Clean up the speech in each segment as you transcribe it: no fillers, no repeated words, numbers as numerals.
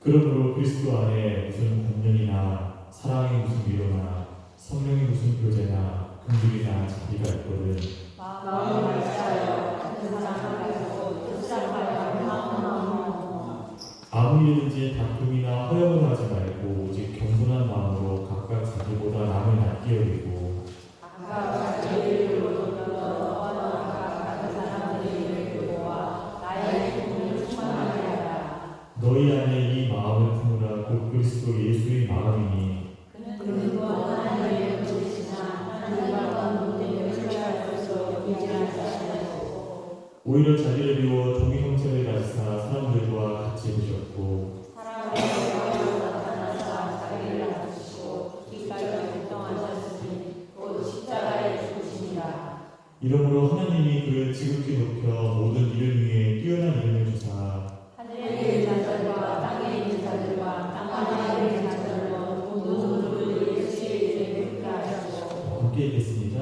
그러므로 그리스도 안에 무슨 권능이나 사랑의 무슨 위로나 성령의 무슨 교제나 긍휼이나 자비가 있거든 마음을 말하여 같은 사랑을 가지고 뜻하여 마음을 아무 일든지 다툼이나 허영을 하지 말고 오직 겸손한 마음으로 각각 자기보다 남을 낮게 여기고 각각 자기를 이루고 너와 같은 사람들의 일을 도와 나의 기쁨을 충만하게 하라. 너희 안에 이 마음을 품으라. 곧 그리스도 예수의 마음이니 그는 또한 하나님의 분이시나 하나님과 모든 교제할 것으로 여기지 않으시고 오히려 자기를 비워 종의 형체를 가지사 사람들과 같이 계셨고 사람의 영광으로 나타나사 자기를 낮추시고 기까지 결정하셨으니 곧 십자가에 죽으십니다. 이러므로 하나님이 그를 지극히 높여 모든 이름 위에 뛰어난 이름을 주사 하늘에 있는 자들과 땅에 있는 자들과 땅 아래에 있는 자들로 모든 무릎을 예수의 이름에 꿇게 하셨고 함께 읽겠습니다.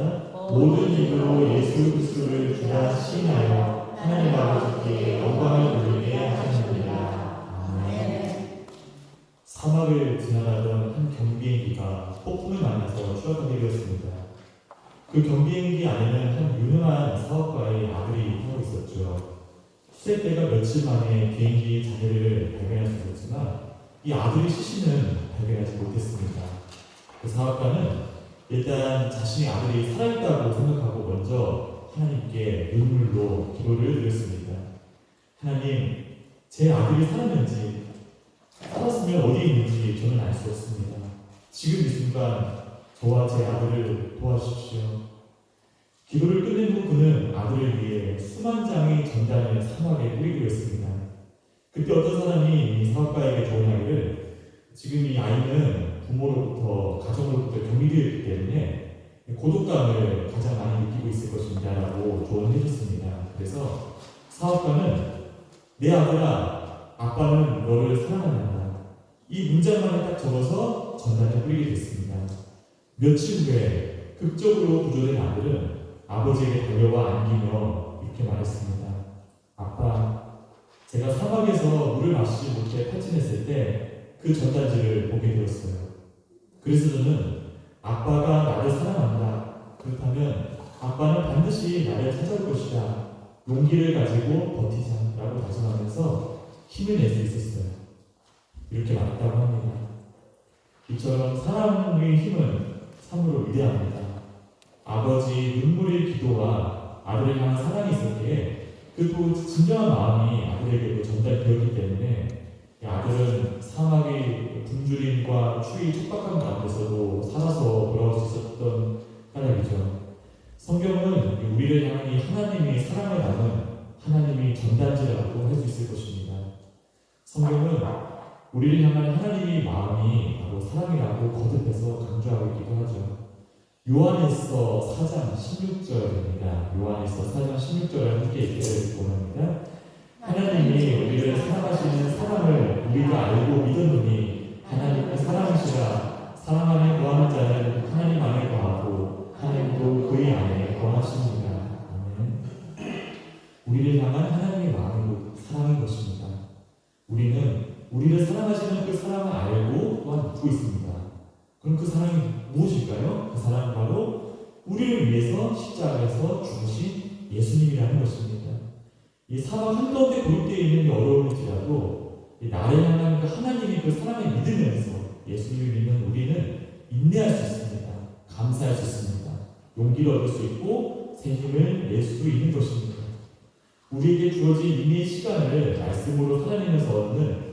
모든 입으로 예수 그리스도를 주라 시인하여 하나님 아버지께 영광을 돌리게 하시느니라. 아멘. 사막을 지나가던 한 경비행기가 폭풍을 만나서 추락하게 되었습니다. 그 경비행기 안에는 한 유능한 사업가의 아들이 타고 있었죠. 수색대가 며칠 만에 비행기 잔해를 발견할 수 있었지만 이 아들의 시신은 발견하지 못했습니다. 그 사업가는 일단 자신의 아들이 살아있다고 생각하고 먼저 하나님께 눈물로 기도를 드렸습니다. 하나님, 제 아들이 살았는지 살았으면 어디에 있는지 저는 알 수 없습니다. 지금 이 순간 저와 제 아들을 도와주십시오. 기도를 끝낸 후 그는 아들을 위해 수만 장의 전단을 사막에 뿌리기로 했습니다. 그때 어떤 사람이 이 사업가에게 조언하기를 지금 이 아이는 부모로부터 가정으로부터 격리되어 있기 때문에 고독감을 가장 많이 느끼고 있을 것입니다 라고 조언해 줬습니다. 그래서 사업가는 내 아들아, 아빠는 너를 사랑한다. 이 문장만을 딱 적어서 전단에 뿌리게 됐습니다. 며칠 후에 극적으로 구조된 아들은 아버지에게 달려와 안기며 이렇게 말했습니다. 아빠, 제가 사막에서 물을 마시지 못해 탈진했을 때 그 전단지를 보게 되었어요. 그래서 저는 아빠가 나를 사랑한다. 그렇다면 아빠는 반드시 나를 찾아올 것이다. 용기를 가지고 버티자 라고 다짐하면서 힘을 낼 수 있었어요. 이렇게 말했다고 합니다. 이처럼 사랑의 힘은 참으로 위대합니다. 아버지 눈물의 기도와 아들을 향한 사랑이 있었기에 그리고 진정한 마음이 아들에게도 전달되었기 때문에 아들은 사막의 굶주림과 추위 촉박한 가운데서도 살아서 돌아올 수 있었던 까닭이죠. 성경은 우리를 향한 이 하나님의 사랑을 담은 하나님의 전단지라고 할 수 있을 것입니다. 성경은 우리를 향한 하나님의 마음이 바로 사랑이라고 거듭해서 강조하기도 하죠. 요한에서 4장 16절입니다. 요한에서 4장 16절을 함께 읽기를 원합니다. 하나님이 우리를 사랑하시는 사랑을 우리가 알고 믿었느니 하나님의 사랑이시라. 사랑 안에 거하는 자는 하나님 안에 거하고 하나님도 그의 안에 거하십니다. 아멘. 우리를 향한 하나님의 마음이 사랑인 것입니다. 우리는 우리를 사랑하시는 그 사랑을 알고 또한 믿고 있습니다. 그럼 그 사랑이 무엇일까요? 그 사랑은 바로 우리를 위해서 십자가에서 죽으신 예수님이라는 것입니다. 이 사막 한가운데 고립되어 있는 어려움일지라도 나를 향한 그 하나님의 그 사랑을 믿으면서 예수님을 믿는 우리는 인내할 수 있습니다. 감사할 수 있습니다. 용기를 얻을 수 있고 새 힘을 낼 수 있는 것입니다. 우리에게 주어진 인내의 시간을 말씀으로 살아내면서 얻는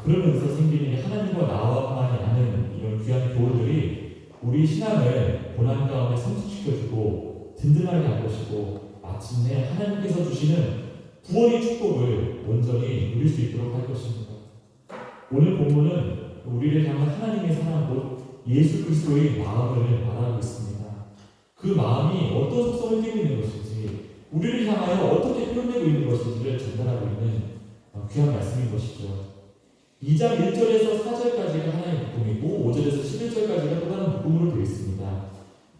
그러면서 생기는 하나님과 나와만이 아는 이런 귀한 교훈들이 우리 신앙을 고난 가운데 성숙시켜주고 든든하게 할 것이고 마침내 하나님께서 주시는 구원의 축복을 온전히 누릴 수 있도록 할 것입니다. 오늘 본문은 우리를 향한 하나님의 사랑 곧 예수 그리스도의 마음을 말하고 있습니다. 그 마음이 어떤 속성을 띠고 있는 것인지 우리를 향하여 어떻게 표현되고 있는 것인지를 전달하고 있는 귀한 말씀인 것이죠. 2장 1절에서 4절까지가 하나의 묶음이고 5절에서 11절까지가 또 다른 묶음으로 되어 있습니다.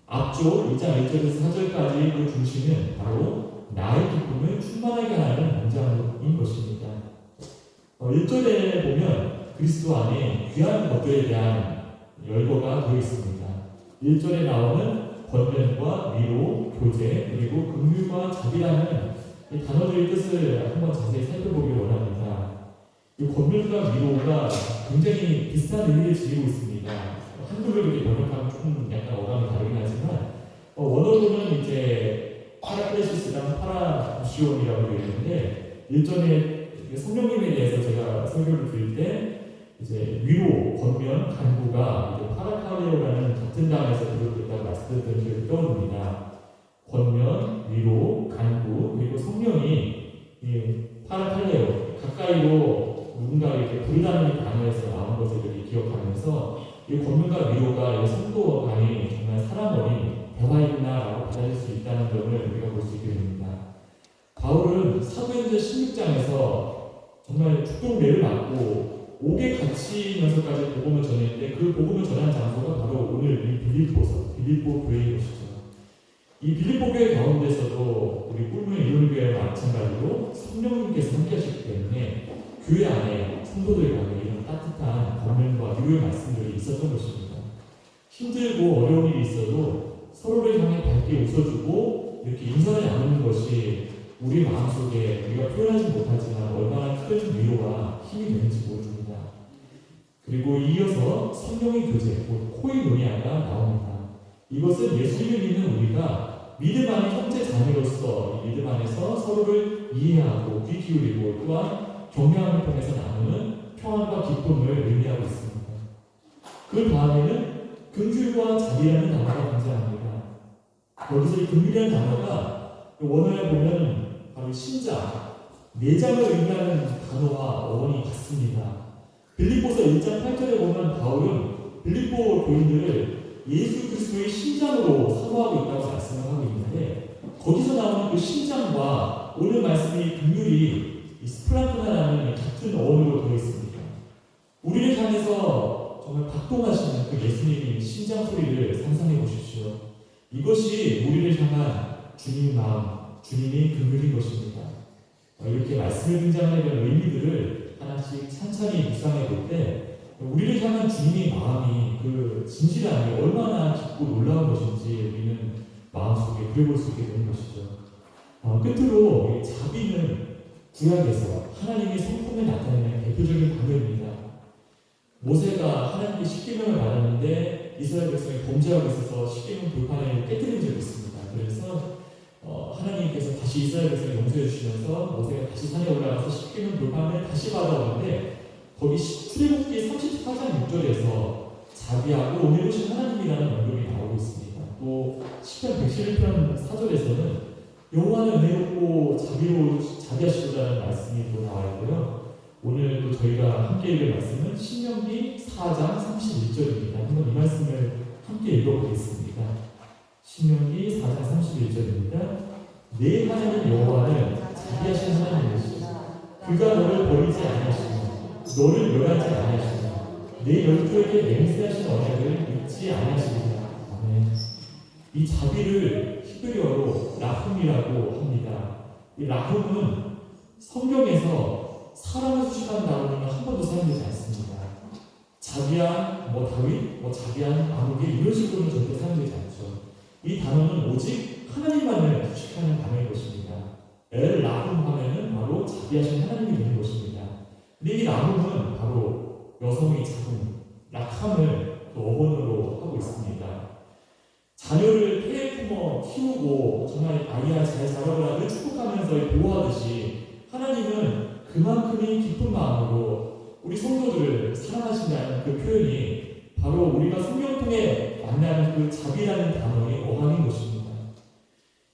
앞쪽 2장 1절에서 4절까지 그 중심은 바로 나의 기쁨을 충만하게 하는 문장인 것입니다. 1절에 보면 그리스도 안에 귀한 것들에 대한 열거가 되어 있습니다. 1절에 나오는 권면과 위로, 교제, 그리고 긍휼과 자비라는 이 단어들의 뜻을 한번 자세히 살펴보기 원합니다. 이 권면과 위로가 굉장히 비슷한 의미를 지니고 있습니다. 한글로 이렇게 번역하면 조금 약간 어감이 다르긴 하지만 원어로는 이제 파라크레시스랑 파라시온이라고 되어 있는데 일전에 성령님에 대해서 제가 설교를 드릴 때 이제 위로, 권면, 간구가 이제 파라카레오라는 같은 단어에서 비롯됐다고 말씀드린 적이 떠오릅니다. 권면, 위로, 간구, 그리고 성령이 파라칼레오, 가까이로 누군가 이렇게 부르다는 단어에서 나온 것을 이렇게 기억하면서 이 권면과 위로가 성도 간이 정말 사랑 어린 대화이구나라고 받아들일 수 있다는 점을 우리가 볼 수 있게 됩니다. 바울은 사도행전 16장에서 정말 죽동매를 맞고 옥에 갇히면서까지 복음을 전했는데 그 복음을 전한 장소가 바로 오늘 이 빌립보 교회인 것이죠. 이 빌립보 교회 가운데서도 우리 꿈을 이루는 교회와 마찬가지로 성령님께서 함께 하시기 때문에 교회 안에 성도들 간에 이런 따뜻한 권면과 위로의 말씀들이 있었던 것입니다. 힘들고 어려운 일이 있어도 서로를 향해 밝게 웃어주고 이렇게 인사를 나누는 것이 우리 마음속에 우리가 표현하지 못하지만 얼마나 큰 위로와 힘이 되는지 모릅니다. 그리고 이어서 성령의 교제, 코이노니아가 나옵니다. 이것은 예수님을 믿는 우리가 믿음 안의 형제 자매로서 이 믿음 안에서 서로를 이해하고 귀 기울이고 또한 격려함을 통해서 나누는 평안과 기쁨을 의미하고 있습니다. 그 다음에는 긍휼과 자비라는 단어가 등장합니다. 여기서 이 긍휼이라는 단어가 원어에 보면 바로 신장, 내장을 의미하는 단어와 어원이 같습니다. 빌립보서 1장 8절에 보면 바울은 빌립보 교인들을 예수 그리스도의 신장으로 사모하고 있다고 말씀을 하고 있는데 거기서 나오는 그 신장과 오늘 말씀이 긍휼이 스프랑크나라는 같은 어원으로 되어 있습니다. 우리를 향해서 정말 박동하시는 그 예수님의 신장 소리를 상상해 보십시오. 이것이 우리를 향한 주님의 마음, 주님의 긍휼인 것입니다. 이렇게 말씀을 등장하는 의미들을 하나씩 찬찬히 묵상해 볼 때 우리를 향한 주님의 마음이 그 진실함이 얼마나 깊고 놀라운 것인지 우리는 마음속에 그려볼 수 있게 되는 것이죠. 끝으로 자비는 구약에서 하나님의 성품을 나타내는 대표적인 단어입니다. 모세가 하나님께 십계명을 받았는데 이스라엘 백성이 범죄하고 있어서 십계명 돌판을 깨뜨린 적이 있습니다. 그래서 하나님께서 다시 이스라엘 백성을 용서해 주시면서 모세가 다시 산에 올라가서 십계명 돌판을 다시 받아오는데 거기 출애굽기 34장 6절에서 자비하고 은혜로우신 하나님이라는 언급이 나오고 있습니다. 또 시편 111편 4절에서는 여호와는 은혜롭고 자비하시도다라는 말씀이 또 나와 있고요. 오늘 또 저희가 함께 읽을 말씀은 신명기 4장 31절입니다. 한번 이 말씀을 함께 읽어보겠습니다. 신명기 4장 31절입니다. 내 하나님 여호와는 자비하신 하나님이시다. 그가 너를 버리지 아니하시며 너를 멸하지 아니하시며 내 열조에게 맹세하신 언약을 잊지 아니하시리라. 아멘. 이 자비를 히브리어로 라훔이라고 합니다. 이 라훔은 성경에서 사랑을 수식하는 단어는 한 번도 사용되지 않습니다. 자비한 다윗, 자비한 아무개 이런 식으로는 절대 사용되지 않죠. 이 단어는 오직 하나님만을 수식하는 단어인 것입니다. 엘 라훔 하면은 바로 자비하신 하나님이 있는 것입니다. 근데 이 라훔은 바로 여성의 자궁, 낙함을 또 어원으로 하고 있습니다. 자녀를 폐에 품어 키우고 정말 아이야 잘 자라거라를 축복하면서 보호하듯이 하나님은 그만큼의 깊은 마음으로 우리 성도들을 사랑하신다는 그 표현이 바로 우리가 성경을 통해 만나는 그 자비라는 단어의 어항인 것입니다.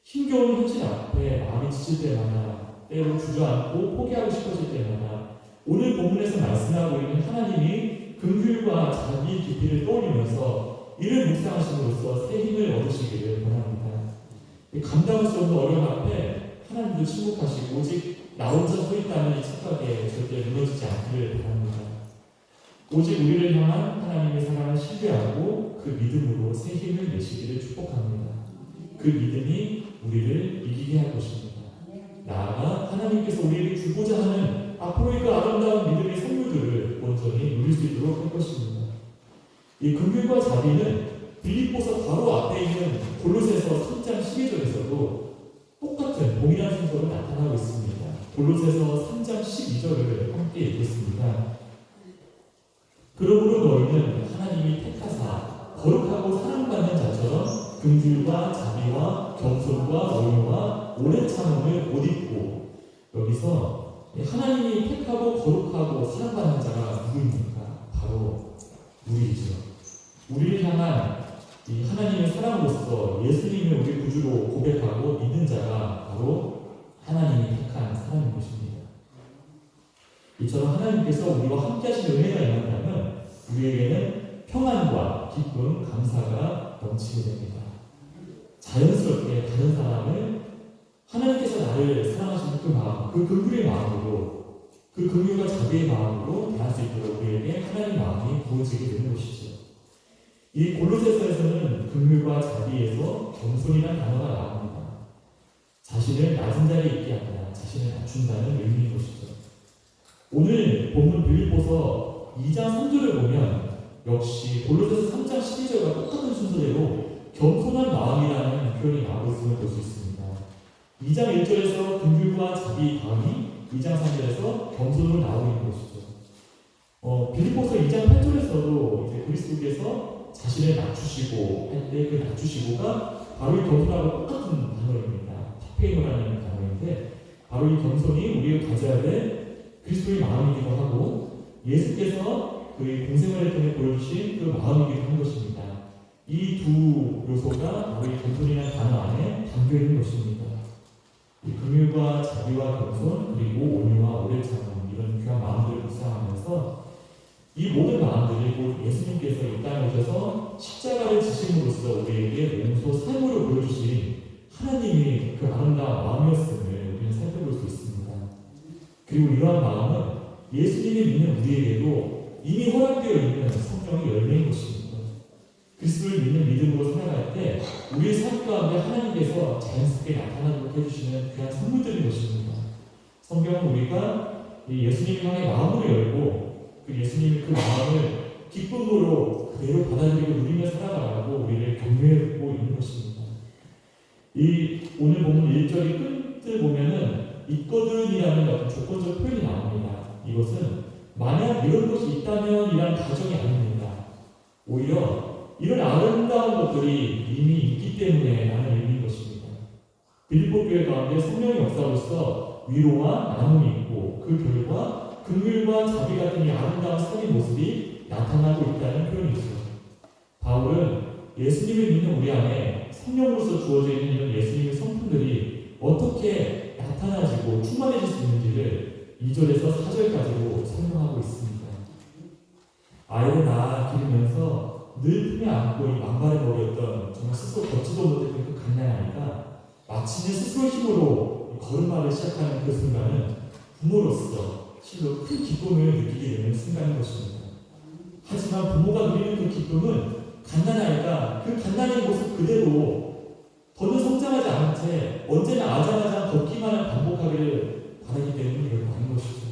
힘겨운 현실 앞에 마음이 지칠 때마다 때로 주저앉고 포기하고 싶어질 때마다 오늘 본문에서 말씀하고 있는 하나님이 긍휼과 자비의 깊이를 떠올리면서 이를 묵상하심으로써 새 힘을 얻으시기를 바랍니다. 감당할 수 없는 어려움 앞에 하나님도 침묵하시고 오직 나 혼자 서 있다는 이 착각에 절대 무너지지 않기를 바랍니다. 오직 우리를 향한 하나님의 사랑을 신뢰하고 그 믿음으로 새 힘을 내시기를 축복합니다. 그 믿음이 우리를 이기게 할 것입니다. 나아가 하나님께서 우리에게 주고자 하는 앞으로의 그 아름다운 믿음의 선물들을 온전히 누릴 수 있도록 할 것입니다. 이 긍휼과 자비는 빌립보서 바로 앞에 있는 골로새서 3장 12절에서도 똑같은 동일한 순서로 나타나고 있습니다. 골로새서 3장 12절을 함께 읽겠습니다. 그러므로 너희는 하나님이 택하사 거룩하고 사랑받는 자처럼 긍휼과 자비와 겸손과 온유와 오래 참음을 못 입고, 여기서 하나님이 택하고 거룩하고 사랑받는 자가 누구입니까? 바로 우리이죠. 우리를 향한 이 하나님의 사랑으로서 예수님을 우리 구주로 고백하고 믿는 자가 바로 하나님이 택한 사람인 것입니다. 이처럼 하나님께서 우리와 함께 하신 은혜가 임한다면 우리에게는 평안과 기쁨, 감사가 넘치게 됩니다. 자연스럽게 다른 사람을 하나님께서 나를 사랑하시는 그 마음, 그 긍휼의 마음으로, 그 긍휼과 자비의 마음으로 대할 수 있도록 우리에게 하나님의 마음이 부어지게 되는 것이죠. 이 골로새서에서는 긍휼과 자비에서 겸손이라는 단어가 나옵니다. 자신을 낮은 자리에 있게 하거나 자신을 낮춘다는 의미인 것이죠. 오늘 본문 빌립보서 2장 3절을 보면 역시 골로새서 3장 12절과 똑같은 순서대로 겸손한 마음이라는 표현이 나오고 있음을 볼 수 있습니다. 2장 1절에서 긍휼과 자비 다음이 2장 3절에서 겸손으로 나오고 있는 것이죠. 빌립보서 2장 8절에서도 이제 그리스도께서 자신을 낮추시고 할 때 그 낮추시고가 바로 이 겸손하고 똑같은 단어입니다. 타페이노라는 단어인데 바로 이 겸손이 우리가 가져야 될 그리스도의 마음이기도 하고 예수께서 그의 공생활을 통해 보여주신 그 마음이기도 한 것입니다. 이 두 요소가 바로 이 겸손이라는 단어 안에 담겨 있는 것입니다. 이 긍휼과 자비와 겸손 그리고 온유와 오래 참음 이런 귀한 마음들을 묵상하면서 이 모든 마음들이 곧 예수님께서 이 땅에 오셔서 십자가를 지심으로써 우리에게 몸소 삶으로 보여주신 하나님이 그 아름다운 마음이었음을 우리는 살펴볼 수 있습니다. 그리고 이러한 마음은 예수님을 믿는 우리에게도 이미 허락되어 있는 성령의 열매인 것입니다. 그리스도를 믿는 믿음으로 살아갈 때 우리의 삶 가운데 하나님께서 자연스럽게 나타나도록 해주시는 귀한 선물들인 것입니다. 성경은 우리가 예수님을 향해 마음을 열고 그 예수님의 그 마음을 기쁨으로 그대로 받아들이고 누리며 살아가라고 우리를 격려하고 있는 것입니다. 이 오늘 본문 1절이 끝을 보면은 있거든이라는 어떤 조건적 표현이 나옵니다. 이것은 만약 이런 것이 있다면 이란 가정이 아닙니다. 오히려 이런 아름다운 것들이 이미 있기 때문에 라는 의미인 것입니다. 빌립보 교회 가운데 성령의 역사로서 위로와 나눔이 있고 그 결과 긍휼과 자비 같은 이 아름다운 삶의 모습이 나타나고 있다는 표현이죠. 바울은 예수님을 믿는 우리 안에 성령으로서 주어져 있는 이런 예수님의 성품들이 어떻게 나타나지고 충만해질 수 있는지를 2절에서 4절까지로 설명하고 있습니다. 아이를 낳아 기르면서 늘 품에 안고 이 망발을 먹였던 정말 스스로 걷지도 못했던 그 갓난아이가 마침내 스스로 힘으로 걸음마를 시작하는 그 순간은 부모로서 실로 큰 기쁨을 느끼게 되는 순간인 것입니다. 하지만 부모가 누리는 그 기쁨은 갓난아이가 그 갓난아이의 모습 그대로 더는 성장하지 않은 채 언제나 아장아장 걷기만을 반복하기를 바라기 때문에 이런 아닌 것이죠.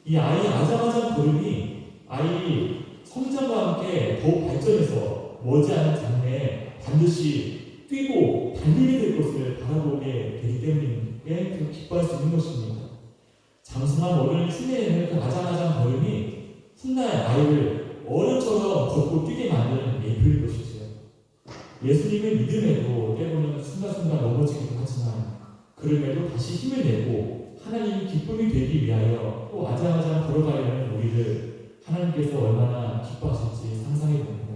이 아이의 아장아장 걸음이 아이 성장과 함께 더욱 발전해서 머지않은 장래에 반드시 뛰고 달리게 될 것을 바라보게 되기 때문에 그 기뻐할 수 있는 것입니다. 장성한 어른을 흉내내는 그 아장아장 걸음이 훗날 아이를 어른처럼 걷고 뛰게 만드는 예표일 것이죠. 예수님의 믿음에도 때로는 순간순간 넘어지기도 하지만 그럼에도 다시 힘을 내고 하나님이 기쁨이 되기 위하여 또 아장아장 걸어가려는 우리를 하나님께서 얼마나 기뻐하실지 상상해 봅니다.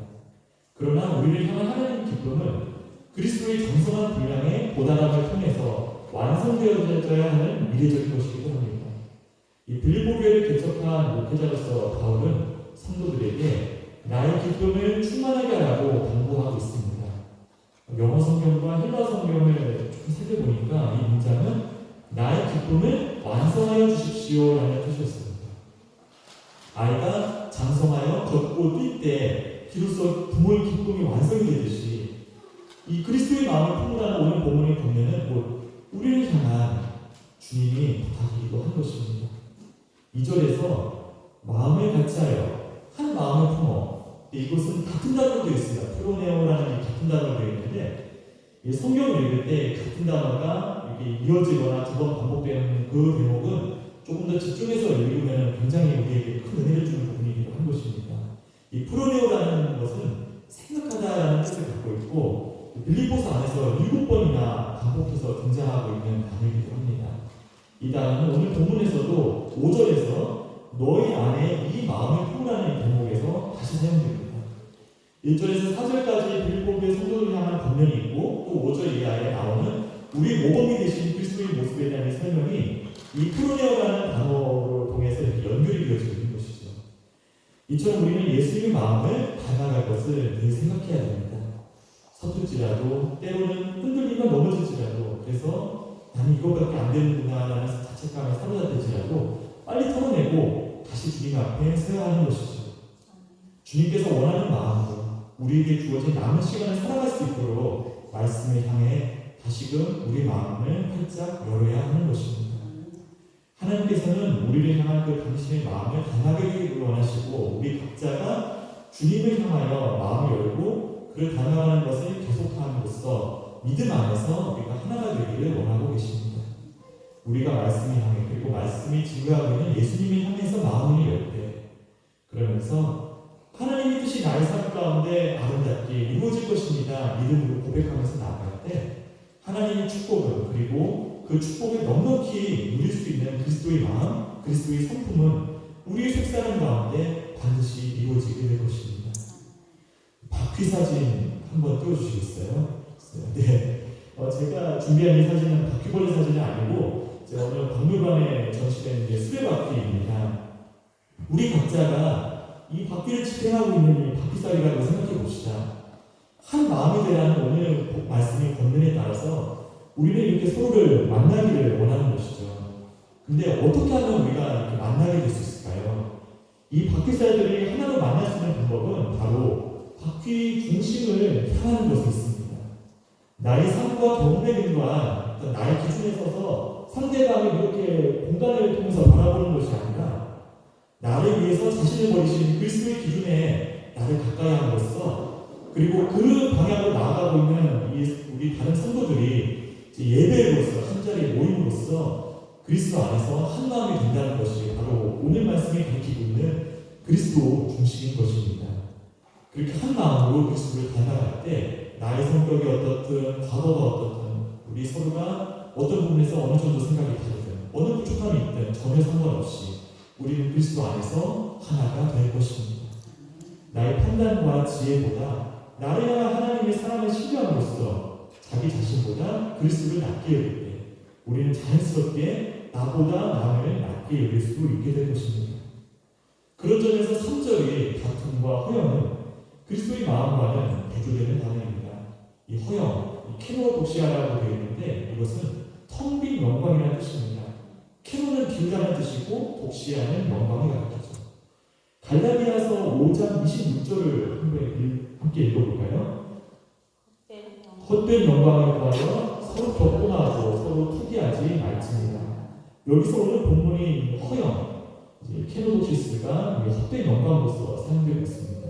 그러나 우리를 향한 하나님의 기쁨은 그리스도의 정성한 분량의 도달함을 통해서 완성되어져야 하는 미래적인 것이기도 합니다. 이 빌립보 교회를 개척한 목회자로서 바울은 성도들에게 나의 기쁨을 충만하게 하라고 당부하고 있습니다. 영어 성경과 헬라 성경을 조금 살펴보니까 이 문장은 나의 기쁨을 완성하여 주십시오라는 뜻이었습니다. 아이가 장성하여 걷고 뛸 때 비로소 부모의 기쁨이 완성이 되듯이 이 그리스도의 마음을 품으라는 오늘 본문의 권면은 곧 우리를 향한 주님이 부탁이기도 한 것입니다. 2절에서 마음을 같이하여 한 마음을 품어. 이것은 같은 단어로 되어 있습니다. 프로네오라는 같은 단어로 되어 있는데 성경을 읽을 때 같은 단어가 이렇게 이어지거나 두 번 반복되는 그 대목은 조금 더 집중해서 읽으면 굉장히 우리에게 큰 은혜를 주는 부분이기도 한 것입니다. 이 프로네오라는 것은 생각하다라는 뜻을 갖고 있고 빌립보서 안에서 7번이나 반복해서 등장하고 있는 단어이기도 합니다. 이 단어는 오늘 본문에서도 5절에서 너희 안에 이 마음을 품으라는 대목에서 다시 사용됩니다. 1절에서 4절까지 빌립보의 성도를 향한 권면이 있고 또 5절 이하에 나오는 우리 모범이 되신 그리스도의 모습에 대한 설명이 이 프로네오라는 단어로 통해서 이렇게 연결이 되어지고 있는 것이죠. 이처럼 우리는 예수님의 마음을 닮아갈 것을 늘 생각해야 됩니다. 서툴지라도 때로는 흔들리며 넘어질지라도 그래서 나는 이것밖에 안 되는구나 라는 자책감에 사로잡힐지라도 빨리 털어내고 다시 주님 앞에 서야 하는 것이죠. 주님께서 원하는 마음으로 우리에게 주어진 남은 시간을 살아갈 수 있도록 말씀을 향해 다시금 우리 마음을 활짝 열어야 하는 것입니다. 하나님께서는 우리를 향한 그 당신의 마음을 닮아가기를 원하시고 우리 각자가 주님을 향하여 마음을 열고 그를 닮아가는 것을 계속함으로써 믿음 안에서 우리가 하나가 되기를 원하고 계십니다. 우리가 말씀을 향해 그리고 말씀이 지구하고 있는 예수님을 향해서 마음을 열 때 그러면서 하나님의 뜻이 나의 삶 가운데 아름답게 이루어질 것입니다. 믿음으로 고백하면서 나아갈 때 하나님의 축복을 그리고 그 축복을 넉넉히 누릴 수 있는 그리스도의 마음, 그리스도의 성품은 우리의 속사람 가운데 반드시 이루어지게 될 것입니다. 바퀴 사진 한번 띄워주시겠어요? 네. 제가 준비한 이 사진은 바퀴벌레 사진이 아니고 오늘 박물관에 전시된 수레바퀴입니다. 우리 각자가 이 바퀴를 지탱하고 있는 이 바퀴살이라고 생각해 봅시다. 한 마음이 되라는 오늘 말씀의 권면에 따라서 우리는 이렇게 서로를 만나기를 원하는 것이죠. 근데 어떻게 하면 우리가 이렇게 만나게 될 수 있을까요? 이 바퀴살들이 하나로 만날 수 있는 방법은 바로 바퀴 중심을 향하는 것에 있습니다. 나의 삶과 경험과 어떤 나의 기준에 서서 상대방이 이렇게 공간을 통해서 바라보는 것이 아니라 나를 위해서 자신을 버리신 그리스도의 기준에 나를 가까이 함으로써 그리고 그 방향으로 나아가고 있는 우리 다른 성도들이 예배로서 한자리에 모임으로써 그리스도 안에서 한 마음이 된다는 것이 바로 오늘 말씀이 가르치고 있는 그리스도 중심인 것입니다. 그렇게 한 마음으로 그리스도를 닮아갈 때 나의 성격이 어떻든 과거가 어떻든 우리 서로가 어떤 부분에서 어느 정도 생각이 다르든 어느 부족함이 있든 전혀 상관없이 우리는 그리스도 안에서 하나가 될 것입니다. 나의 판단과 지혜보다 나를 향한 하나님의 사랑을 신뢰함으로써 자기 자신보다 그리스도를 낮게 여길 때 우리는 자연스럽게 나보다 남을 낮게 여길 수 있게 될 것입니다. 그런 점에서 3절의 다툼과 허영은 그리스도의 마음과는 대조되는 단어입니다. 이 허영, 이 케노독시아라고 되어 있는데 이것은 텅 빈 영광이라는 뜻입니다. 케노는 비우다는 뜻이고 독시아는 영광이 가르치죠. 갈라디아서 5장 26절을 함께 읽어볼까요? 헛된 영광을 구하여 서로 격동하고 서로 투기하지 말지니라. 여기서 오늘 본문이 허영, 케노도시스가 헛된 영광으로서 사용되고 있습니다.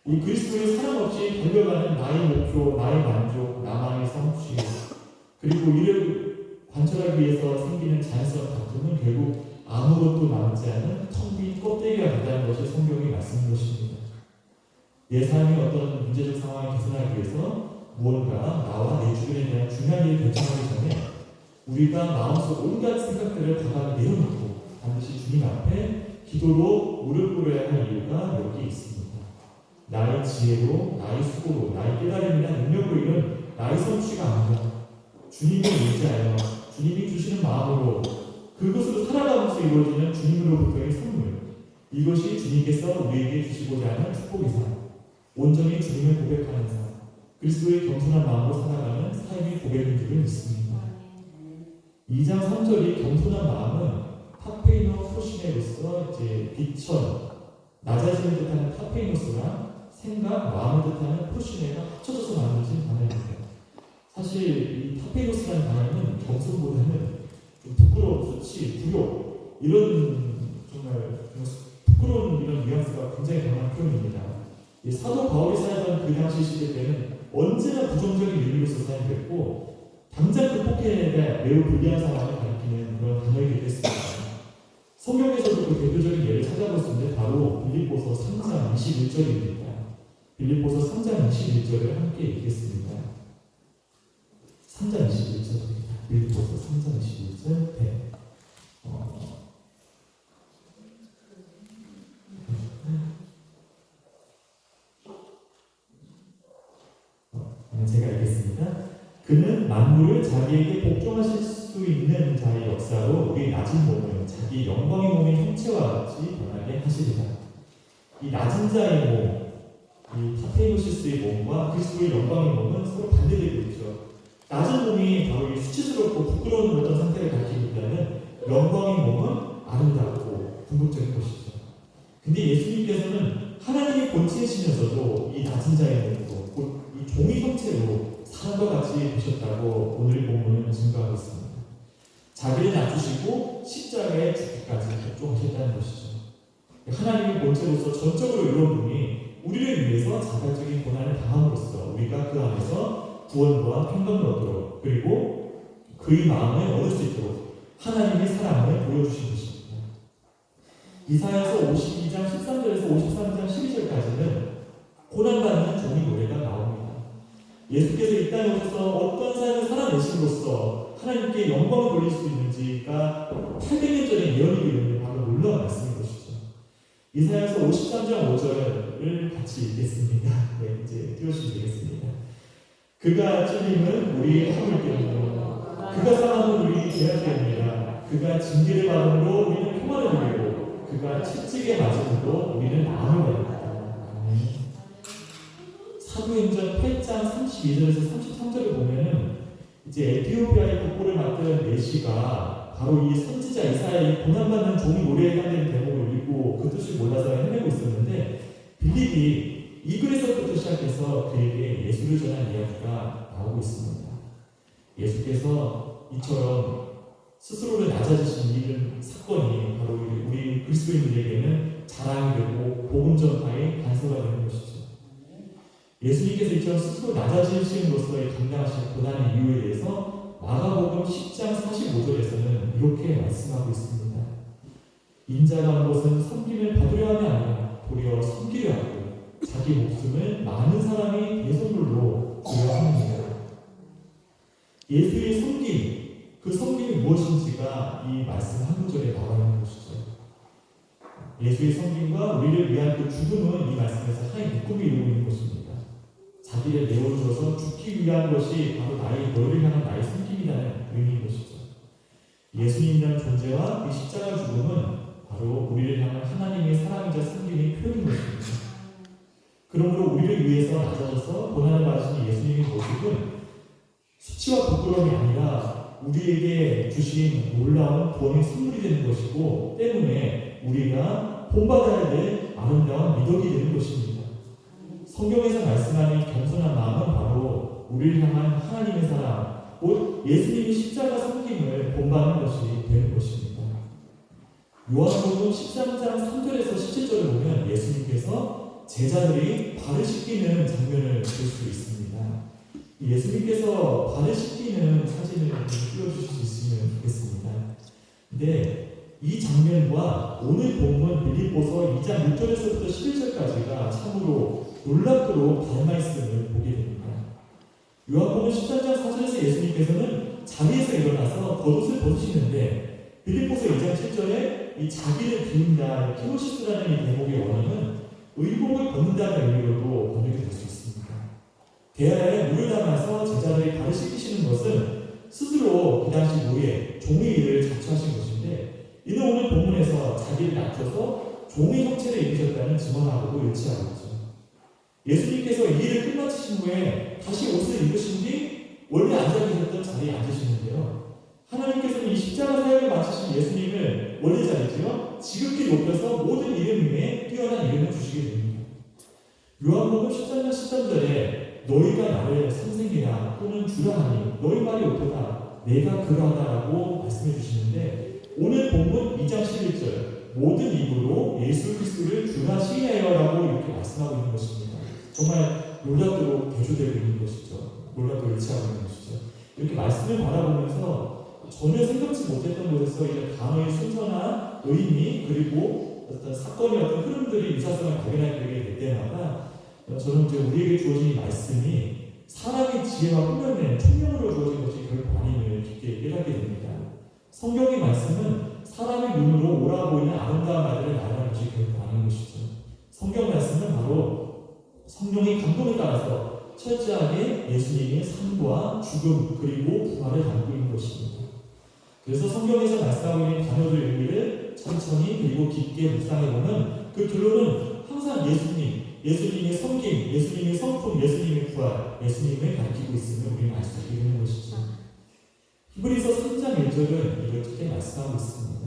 이 그리스도의 사랑 없이 달려가는 나의 목표, 나의 만족, 나만의 성취, 그리고 이를 관철하기 위해서 생기는 자연스러운 다툼은 결국 아무것도 남지 않은 텅 빈 껍데기가 된다는 것을 성경이 말씀하는 것입니다. 내 삶이 어떤 문제적 상황을 개선하기 위해서 무언가 나와 내 주변에 대한 중요한 일을 결정하기 전에 우리가 마음속 온갖 생각들을 과감히 내려놓고 반드시 주님 앞에 기도로 무릎 꿇어야 할 이유가 여기 있습니다. 나의 지혜로, 나의 수고로, 나의 깨달음이나 능력으로 이룬 나의 성취가 아니라 주님을 의지하여 주님이 주시는 마음으로 그것으로 살아가면서 이루어지는 주님으로부터의 선물, 이것이 주님께서 우리에게 주시고자 하는 축복의 삶, 온전히 주님을 고백하는 삶, 그리스도의 겸손한 마음으로 살아가는 삶의 고백인 줄을 믿습니다. 2장 3절이 겸손한 마음은 타페이노 프로시네로서 비천, 나 자신을 뜻하는 타페이노스랑 생각, 마음을 뜻하는 프로시네가 합쳐져서 만들어진 단어입니다. 사실 이 타페이노스라는 단어는 겸손보다는 좀 부끄러움, 수치, 불효 이런 정말 부끄러운 이런 뉘앙스가 굉장히 강한 표현입니다. 이 사도 바울이 살던 그 당시 시대 때는 언제나 부정적인 윤리로서 사용됐고 당장 극복해야 매우 불리한 상황을 가리키는 그런 단어이기도 했습니다. 성경에서도 그 대표적인 예를 찾아볼 수 있는데 바로 빌립보서 3장 21절입니다. 빌립보서 3장 21절을 함께 읽겠습니다. 3장 21절입니다. 빌립보서 3장 21절 네. 제가 읽겠습니다. 그는 만물을 자기에게 복종하실 수 있는 자의 역사로 우리 낮은 몸을 자기 영광의 몸의 형체와 같이 변하게 하시리라. 이 낮은 자의 몸, 이 파테이노시스의 몸과 그리스도의 영광의 몸은 서로 반대되고 있죠. 낮은 몸이 바로 이 수치스럽고 부끄러운 어떤 상태를 가리키기보다는 영광의 몸은 아름답고 궁극적인 것이죠. 근데 예수님께서는 하나님의 본체이시면서도 이 낮은 자의 몸으로 곧 이 종의 형체로 사람과 같이 되셨다고 오늘 본문은 증거하고 있습니다. 자기를 낮추시고 십자가에 죽기까지 복종하셨다는 것이죠. 하나님의 본체로서 전적으로 이루어진 분이 우리를 위해서 자발적인 고난을 당함으로써 우리가 그 안에서 구원과 평강을 얻도록 그리고 그의 마음을 얻을 수 있도록 하나님의 사랑을 보여주신 것입니다. 이사야서 52장 13절에서 53장 12절까지는 고난받는 종의 노래가 나옵니다. 예수께서 이 땅에 오셔서 어떤 삶을 살아내심으로써 하나님께 영광을 돌릴 수 있는지가 800년 전에 예언이 되는 바로 놀라운 말씀인 것이죠. 이사야서 53장 5절을 같이 읽겠습니다. 네, 이제 띄워주시면 되겠습니다. 그가 찔림은 우리의 허물 때문이요 그가 상함은 우리의 죄악 때문이라. 그가 징계를 받음으로 우리는 평안을 누리고 그가 채찍에 맞음으로 우리는 나음을 받았다. 사도행전 8장 32절에서 33절을 보면은 이제 에티오피아의 국보를 맡은 내시가 바로 이 선지자 이사야의 고난받는 종이 노래에 해당되는 대목을 읽고 그 뜻을 몰라서 헤매고 있었는데 빌립이 이 글에서부터 시작해서 그에게 예수를 전한 이야기가 나오고 있습니다. 예수께서 이처럼 스스로를 낮아지신 이런 사건이 바로 우리 그리스도인들에게는 자랑이 되고 복음 전파의 단서가 되는 것이죠. 예수님께서 이처럼 스스로 낮아지심으로써의 감당하신 고난의 이유에 대해서 마가복음 10장 45절에서는 이렇게 말씀하고 있습니다. 인자가 온 것은 섬김을 받으려 함이 아니라 도리어 섬기려 하고 자기 목숨을 많은 사람이 대속물로 주려 합니다. 예수의 섬김, 그 섬김이 무엇인지가 이 말씀 한 구절에 나와 있는 것이죠. 예수의 섬김과 우리를 위한 그 죽음은 이 말씀에서 하나의 묶음이 이루고 있는 것입니다. 자기를 내어주어서 죽기 위한 것이 바로 너희를 향한 나의 섬김이라는 의미인 것이죠. 예수님이라는 존재와 이 십자가 죽음은 바로 우리를 향한 하나님의 사랑이자 섬김의 표현인 것입니다. 그러므로 우리를 위해서 낮아져서 고난을 받으신 예수님의 모습은 수치와 부끄러움이 아니라 우리에게 주신 놀라운 구원의 선물이 되는 것이고 때문에 우리가 본받아야 될 아름다운 미덕이 되는 것입니다. 성경에서 말씀하는 겸손한 마음은 바로 우리를 향한 하나님의 사랑, 곧 예수님이 십자가 섬김을 본받는 것이 되는 것입니다. 요한복음 13장 3절에서 17절을 보면 예수님께서 제자들이 발을 씻기는 장면을 볼 수 있습니다. 예수님께서 발을 씻기는 사진을 띄워주실 수 있으면 좋겠습니다. 근데 이 장면과 오늘 본문 빌립보서 2장 6절에서부터 11절까지가 참으로 놀랍도록 닮아있음을 보게 됩니다. 요한복음 13장 4절에서 예수님께서는 자리에서 일어나서 겉옷을 벗으시는데 빌립보서 2장 7절에 이 자기를 비운다, 키노시스라는 이 대목의 원어는 의복을 벗는다는 의미로도 번역이 될 수 있습니다. 대야에 물을 담아서 제자들이 발을 씻기시는 것은 스스로 그 당시 노예, 종의 일을 자처하신 것인데 이는 오늘 본문에서 자기를 낮춰서 종의 형체를 입으셨다는 증언하고도 일치하고 있죠. 예수님께서 이 일을 끝마치신 후에 다시 옷을 입으신 뒤 원래 앉아 계셨던 자리에 앉으시는데요. 하나님께서는 이 십자가 사역을 마치신 예수님을 원래 자리지요 지극히 높여서 모든 이름 위에 뛰어난 이름을 주시게 됩니다. 요한복음 13장 13절에 너희가 나를 선생이라 또는 주라 하니 너희 말이 옳도다. 내가 그러하다라고 말씀해 주시는데 오늘 본문 2장 11절 모든 입으로 예수 그리스도를 주라 시인하여라고 이렇게 말씀하고 있는 것입니다. 정말 놀랍도록 대조되고 있는 것이죠. 놀랍도록 일치하고 있는 것이죠. 이렇게 말씀을 바라보면서 전혀 생각지 못했던 곳에서 이제 단어의 순서나 의미 그리고 어떤 사건의 어떤 흐름들이 유사성을 발견하게 될 때마다 저는 이제 우리에게 주어진 이 말씀이 사람의 지혜와 훈련된 총명으로 주어진 것이 결코 아님을 깊게 깨닫게 됩니다. 성경의 말씀은 사람의 눈으로 옳아 보이는 아름다운 말들을 말하는 것이 결코 아닌 것이죠. 성경 말씀은 바로 성령의 감동에 따라서 철저하게 예수님의 삶과 죽음 그리고 부활을 담고 있는 것입니다. 그래서 성경에서 말씀하고 있는 단어들 의미를 천천히 그리고 깊게 묵상해보면 그 결론은 항상 예수님의 섬김, 예수님의 성품, 예수님의 부활, 예수님을 가리키고 있음을 우리는 알 수 있게 되는 것이죠. 히브리서 3장 1절은 이렇게 말씀하고 있습니다.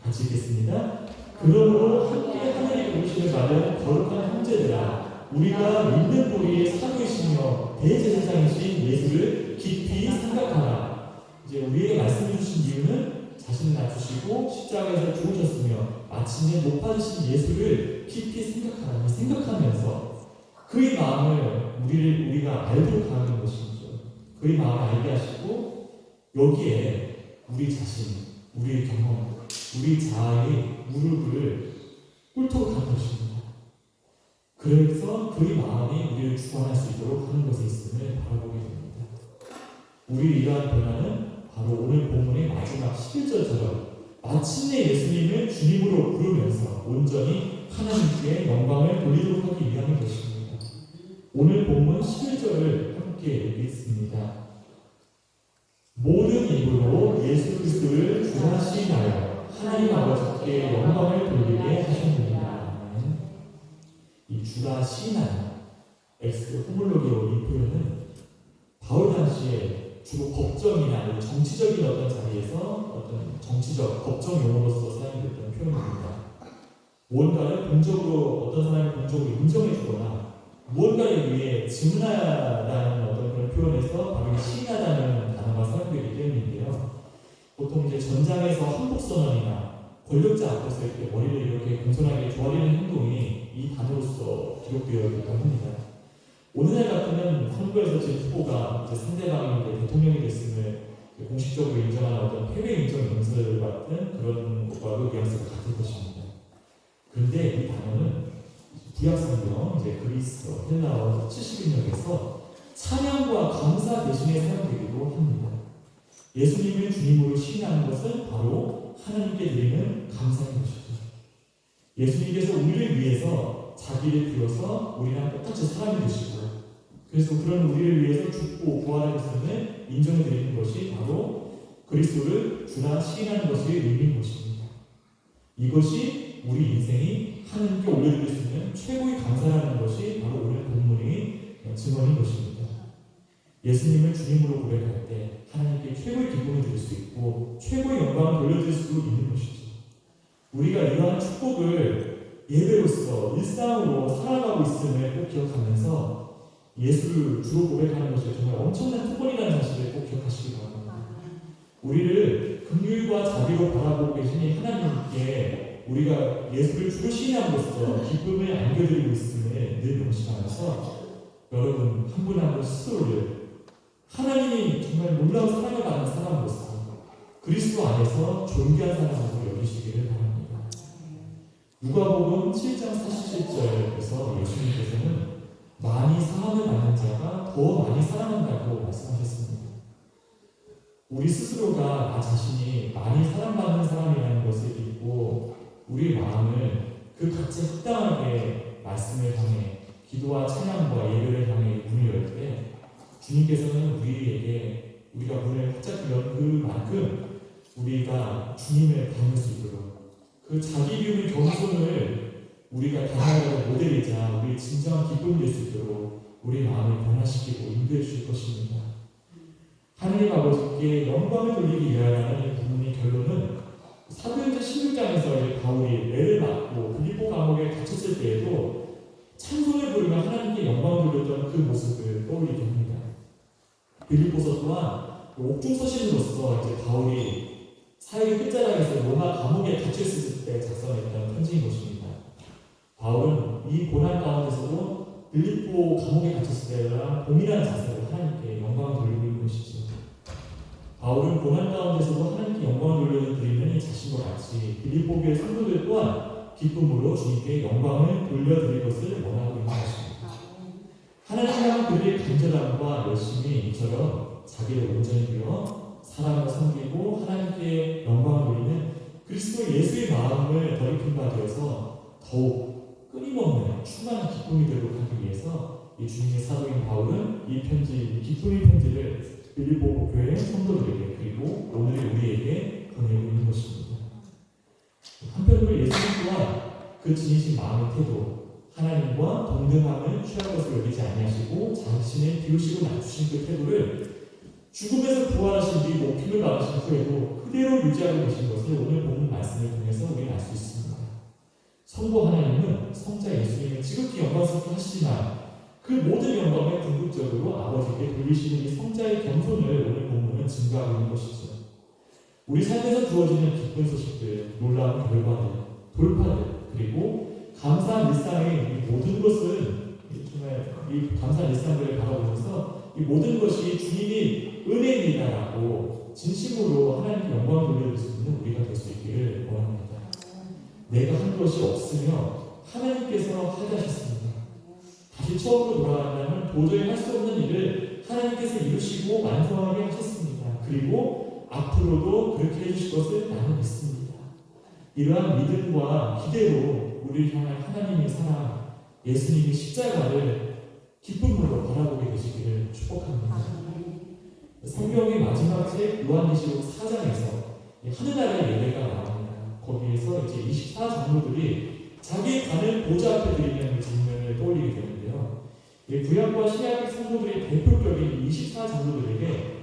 같이 읽겠습니다. 그러므로 함께 하나님의 공식을 받은 거룩한 형제들아 우리가 믿는 도리의 사도이시며 대제사장이신 예수를 깊이 생각하라. 이제 우리에게 말씀해 주신 이유는 자신을 낮추시고 십자가에서 죽으셨으며 마침내 높아지신 예수를 깊이 생각하라. 생각하면서 그의 마음을 우리가 알도록 하는 것이죠. 그의 마음을 알게 하시고 여기에 우리 자신, 우리의 경험, 우리 자아의 무릎을 꿇도록 하는 것입니다. 그래서 그의 마음이 우리를 구원할 수 있도록 하는 것에 있음을 바라보게 됩니다. 우리 이러한 변화는 바로 오늘 본문의 마지막 11절처럼 마침내 예수님을 주님으로 부르면서 온전히 하나님께 영광을 돌리도록 하기 위함인 것입니다. 오늘 본문 11절을 함께 읽겠습니다. 모든 입으로 예수 그리스도를 주라 시인하여 하나님 아버지께 영광을 돌리게 하셨느니라. 이 주라 시인하여 엑스 호몰로기오 이 표현은 바울 당시에 주로 법정이나 정치적인 어떤 자리에서 어떤 정치적 법정 용어로서 사용됐던 표현입니다. 무언가를 공적으로 어떤 사람이 공적으로 인정해주거나 무언가에 의해 증언하다는 어떤 그런 표현에서 바로 시인하다는 단어가 사용되기 때문인데요. 보통 이제 전장에서 한복선언이나 권력자 앞에서 이렇게 머리를 이렇게 공손하게 조아리는 행동이 이 단어로서 기록되어 있다고 합니다. 오늘날 같으면 선거에서 제 후보가 이제 상대방이 이제 대통령이 됐음을 공식적으로 인정하는 어떤 해외 인정 연설 같은 그런 것과 뉘앙스가 같은 것입니다. 그런데 이 단어는 구약성경 이제 그리스 헬라어 70인역에서 찬양과 감사 대신에 사용되기도 합니다. 예수님을 주님으로 시인하는 것은 바로 하나님께 드리는 감사인 것이죠. 예수님께서 우리를 위해서 자기를 비워서 우리랑 똑같이 사람이 되시고 그래서 그런 우리를 위해서 죽고 부활하셨음을 인정해 드리는 것이 바로 그리스도를 주라 시인하는 것의 의미인 것입니다. 이것이 우리 인생이 하나님께 올려드릴 수 있는 최고의 감사라는 것이 바로 오늘 본문의 증언인 것입니다. 예수님을 주님으로 고백할 때 하나님께 최고의 기쁨을 드릴 수 있고 최고의 영광을 돌려드릴 수 있는 것이죠. 우리가 이러한 축복을 예배로서 일상으로 살아가고 있음을 꼭 기억하면서 예수를 주로 고백하는 것이 정말 엄청난 특권이라는 사실을 꼭 기억하시기 바랍니다. 우리를 긍휼과 자비로 바라보고 계시니 하나님께 우리가 예수를 주로 시인함으로써 기쁨을 안겨드리고 있음을 늘 명심하면서 여러분 한 분 한 분 스스로를 하나님이 정말 놀라운 사랑을 받는 사람으로서 그리스도 안에서 존귀한 사람으로 여기시기를 바랍니다. 누가복음 7장 47절에서 예수님께서는 많이 사랑을 받는 자가 더 많이 사랑한다고 말씀하셨습니다. 우리 스스로가 나 자신이 많이 사랑받는 사람이라는 것을 믿고 우리의 마음을 그 가치에 합당하게 말씀을 향해 기도와 찬양과 예배를 향해 문을 열 때 주님께서는 우리에게 우리가 문을 활짝 연 그만큼 우리가 주님을 닮을 수 있도록 그 자기 비움의 겸손을 우리가 다양하게 모델이자 우리의 진정한 기쁨이 될 수 있도록 우리 마음을 변화시키고 인도해 주실 것입니다. 하나님 아버지께 영광을 돌리기 위하여라는 부분의 결론은 사도행전 16장에서 바울이 매를 맞고 빌립보 감옥에 갇혔을 때에도 찬송을 부르며 하나님께 영광을 돌렸던 그 모습을 떠올리게 합니다. 빌립보서 또한 옥중 서신으로서 이제 바울이 사역의 끝자락에서 로마 감옥에 갇혔을 때 작성했던 편지인 것입니다. 바울은 이 고난 가운데서도 빌립보 감옥에 갇혔을 때랑 동일한 자세로 하나님께 영광을 돌리고 있는 것이죠. 바울은 고난 가운데서도 하나님께 영광을 돌려드리는 이 자신과 같이 빌립보 교회 성도들 또한 기쁨으로 주님께 영광을 돌려드릴 것을 원하고 있는 것입니다. 하나님은 그들의 간절함과 열심이 이처럼 자기를 온전히 비워 사랑을 섬기고 하나님께 영광을 돌리는 그리스도 예수의 마음을 더럽힌 바 되어서 더욱 끊임없는 충만한 기쁨이 되도록 하기 위해서 이 주님의 사도인 바울은 이 편지, 이 기쁨의 편지를 빌립보 교회 성도들에게 그리고 오늘 우리에게 보내고 있는 것입니다. 한편으로 예수님 또한 그 진이신 마음의 태도, 하나님과 동등함을 취할 것을 여기지 아니하시고 자신을 비우시고 낮추신 그 태도를 죽음에서 부활하신 뒤 목숨을 받으신 후에도 그대로 유지하고 계신 것을 오늘 본문 말씀을 통해서 우리는 알 수 있습니다. 성부 하나님은 성자 예수님을 지극히 영광스럽게 하시지만 그 모든 영광을 궁극적으로 아버지께 돌리시는 이 성자의 겸손을 오늘 본문은 증거하고 있는 것이죠. 우리 삶에서 주어지는 기쁜 소식들, 놀라운 결과들, 돌파들, 그리고 감사한 일상의 이 모든 것은 정말 이 감사한 일상들을 바라보면서 이 모든 것이 주님이 은혜입니다라고 진심으로 하나님께 영광을 돌려드릴 수 있는 우리가 될 수 있기를 원합니다. 내가 한 것이 없으며 하나님께서 하게 하셨습니다. 다시 처음으로 돌아간다면 도저히 할 수 없는 일을 하나님께서 이루시고 완성하게 하셨습니다. 그리고 앞으로도 그렇게 해주실 것을 나는 믿습니다. 이러한 믿음과 기대로 우리를 향한 하나님의 사랑, 예수님의 십자가를 기쁨으로 바라보게 되시기를 축복합니다. 성경의 마지막 책 요한계시록 4장에서 하늘나라의 예배가 나옵니다. 거기에서 이제 24장로들이 자기의 관을 보좌 앞에 드리는 그 장면을 떠올리게 되는데요. 구약과 신약 성도들의 대표적인 24장로들에게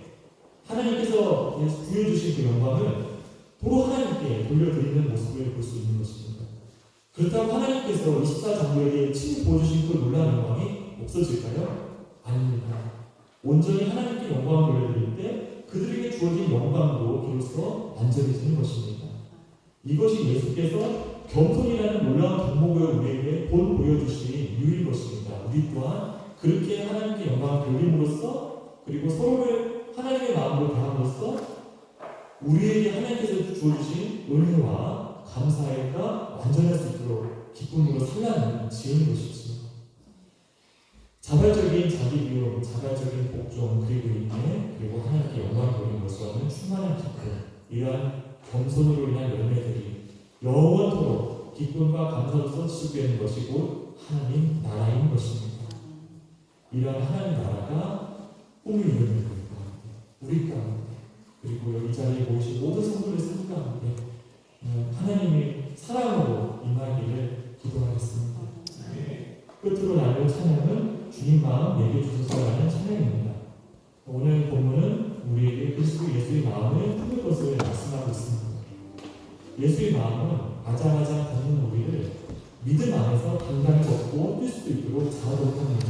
하나님께서 부여주신 그 영광을 도로 하나님께 돌려드리는 모습을 볼 수 있는 것입니다. 그렇다고 하나님께서 24장로에게 친히 보여주신 그 놀라운 영광이 없어질까요? 아닙니다. 온전히 하나님께 영광을 돌려드릴 때 그들에게 주어진 영광도 비로소 완전해지는 것입니다. 이것이 예수께서 겸손이라는 놀라운 덕목을 우리에게 본 보여주신 이유인 것입니다. 우리 또한 그렇게 하나님께 영광을 돌림으로써 그리고 서로를 하나님의 마음으로 대함으로써 우리에게 하나님께서 주어주신 은혜와 감사가 완전할 수 있도록 기쁨으로 살라는 지혜인 것이죠. 자발적인 자기 비움, 자발적인 복종, 그리고 인내, 그리고 하나님께 영광을 돌림으로써 충만한 기쁨, 이러한 겸손으로 인한 열매들이 영원토록 기쁨과 감사로서 지속되는 것이 곧 하나님 나라인 것입니다. 이러한 하나님 나라가 꿈을 이루는 우리 가운데 그리고 여기 자리에 모이신 모든 성도의 삶 가운데 하나님의 사랑으로 임하기를 기도하겠습니다. 끝으로 나눌 찬양은 주님 마음 내게 주소서라는 찬양입니다. 오늘 본문은 우리에게 그리스도 예수의 마음을 품을 것을 말씀하고 있습니다. 예수의 마음은 아장아장 걷는 우리를 믿음 안에서 당당히 걷고 뛸 수 있도록 자아도록 합니다.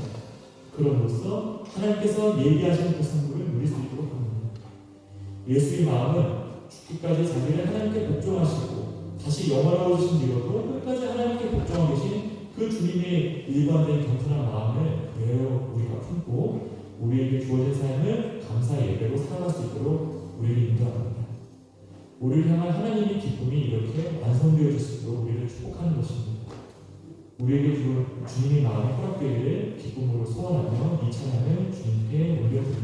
그럼으로써 하나님께서 예비하신 그 선물을 누릴 수 있도록 합니다. 예수의 마음은 죽기까지 자기를 하나님께 복종하시고 다시 영화로우신 뒤로도 끝까지 하나님께 복종하고 계신 그 주님의 일관된 겸손한 마음을 그대로 우리가 품고 우리에게 주어진 삶을 감사 예배로 살아갈 수 있도록 우리를 인도합니다. 우리를 향한 하나님의 기쁨이 이렇게 완성되어질 수 있도록 우리를 축복하는 것입니다. 우리에게 주님의 마음이 허락되기를 기쁨으로 소원하며 이 찬양을 주님께 올려드립니다.